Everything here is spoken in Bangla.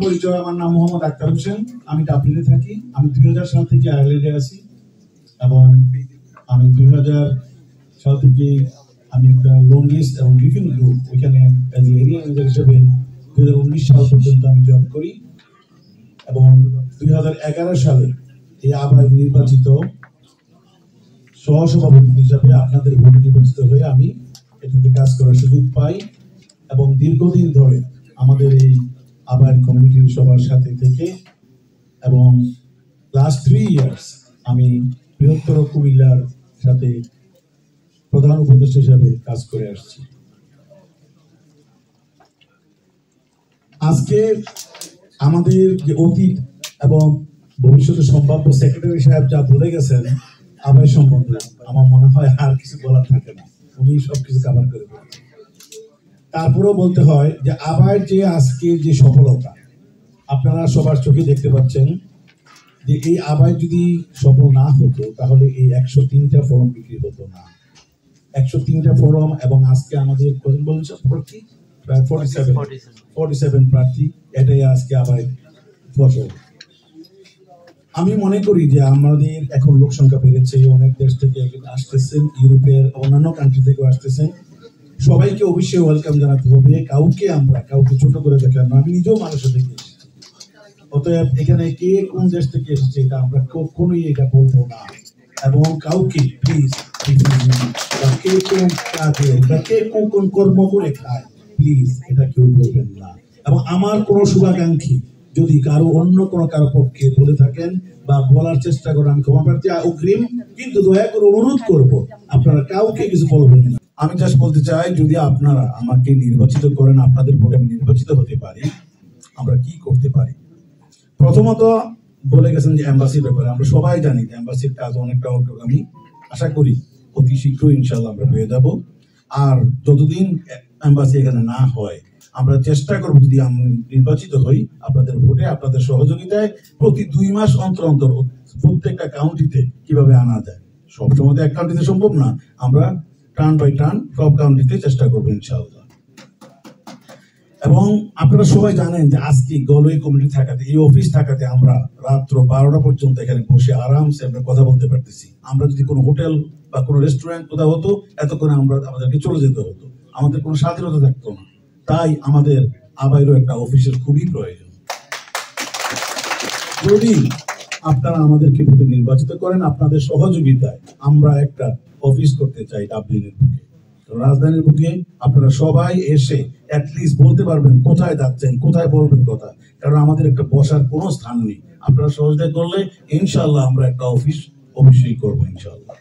পরিচয়, আমার নাম মোহাম্মদ আক্তার হোসেন, আমি ডাবলিনে থাকি। আমি 2000 সাল থেকে আয়ারল্যান্ডে আছি এবং আমি 2000 সাল থেকে আমি একটা লোন লিস্ট এবং ব্রিফিং গ্রুপ ওইখানে এরিয়া ম্যানেজার হিসেবে 2019 সাল পর্যন্ত আমি জব করি এবং 2011 সালে এই আবায় নির্বাচিত সহসভাপতি হিসাবে আপনাদের ভোটে নির্বাচিত হয়ে আমি এটাতে কাজ করার সুযোগ পাই এবং দীর্ঘদিন ধরে আমাদের এই আবায়ের কমিউনিটির সবার সাথে থেকে এবং লাস্ট 3 ইয়ার্স আমি বৃহত্তর কুমিল্লার সাথে প্রধান উপদেষ্টা হিসাবে কাজ করে আসছি। আজকে আমাদের যে অতীত এবং ভবিষ্যতে সম্ভাব্য সেক্রেটারি সাহেব যা বলে গেছেন আবাই সম্বন্ধে, আমার মনে হয় আর কিছু বলার থাকে না, উনি সবকিছু কভার করে দেবেন। তারপরেও বলতে হয় যে আবায়ের যে আজকে যে সফলতা আপনারা সবার চোখে দেখতে পাচ্ছেন, যে এই আবাই যদি সফল না হতো তাহলে এই 103টা ফর্ম বিক্রি হতো না। 103টা ফর্ম এবং আজকে আমাদের কজন বলছেন প্রার্থী, প্রায় 47 প্রার্থী, এটাই আজকে আবাই ফসল। আমি মনে করি যে আমাদের এখন লোক সংখ্যা বেড়েছে, অনেক দেশ থেকে আসতেছেন, ইউরোপের অন্যান্য কান্ট্রি থেকে আসতেছেন, সবাইকে অবশ্যই ওয়েলকাম জানাতে হবে। কাউকে ছোট করে দেখলাম না, আমি নিজেও মানুষের থেকে এসেছি। অতএব এখানে কে কোন দেশ থেকে এসেছে এটা আমরা কখনোই এটা বলবো না এবং কাউকে প্লিজ কে কোন কাজে বা কে কোন কর্ম করে খায় প্লিজ এটা কেউ বলবেন না। এবং আমার কোনো শুভাকাঙ্ক্ষী যদি কারো অন্য কারো পক্ষে বলে থাকেন বা বলার চেষ্টা করেন, আমি ক্ষমা প্রার্থী অগ্রিম, কিন্তু দয়া করে অনুরোধ করব আপনারা কাউকে কিছু বলবেন না। আমি জাস্ট বলতে চাই, যদি আপনারা আমাকে নির্বাচিত করেন, আপনাদের ভোটে আমি নির্বাচিত হতে পারি, আমরা কি করতে পারি? প্রথমত বলে গেছেন যে এম্বাসির ব্যাপারে, আমরা সবাই জানি যে এম্বাসির কাজ অনেকটা অগ্রগামী, আশা করি অতি শীঘ্রই ইনশাল্লাহ আমরা পেয়ে যাব। আর যতদিন এম্বাসি এখানে না হয় আমরা চেষ্টা করবো, যদি আমি নির্বাচিত হই আপনাদের ভোটে, আপনাদের সহযোগিতায় প্রতি 2 মাস অন্তর অন্তর প্রত্যেকটা কাউন্টিতে কিভাবে আনা যায়। সবসময় তো এক কাউন্টিতে সম্ভব না, আমরা টার্ন বাই টার্ন সব কাউন্টিতে চেষ্টা করবো ইনশাআল্লাহ। এবং আপনারা সবাই জানেন যে আজকে গলওয়ে কমিটি থাকাতে, এই অফিস থাকাতে আমরা রাত্র 12টা পর্যন্ত এখানে বসে আরামসে আমরা কথা বলতে পারতেছি। আমরা যদি কোনো হোটেল বা কোনো রেস্টুরেন্ট কোথাও হতো, এতক্ষণে আমাদেরকে চলে যেতে হতো, আমাদের কোনো স্বাধীনতা থাকতো না। তাই আমাদের আবাইরও একটা অফিসের খুবই প্রয়োজন। যদি আপনারা আমাদেরকে ভোটে নির্বাচিত করেন, আপনাদের সহযোগিতায় আমরা একটা অফিস করতে চাই ডাবলিনের বুকে, রাজধানীর বুকে। আপনারা সবাই এসে অ্যাটলিস্ট বলতে পারবেন কোথায় যাচ্ছেন, কোথায় বলবেন কথা, কারণ আমাদের একটা বসার কোনো স্থান নেই। আপনারা সহযোগিতা করলে ইনশাআল্লাহ আমরা একটা অফিস অবশ্যই করবো ইনশাআল্লাহ।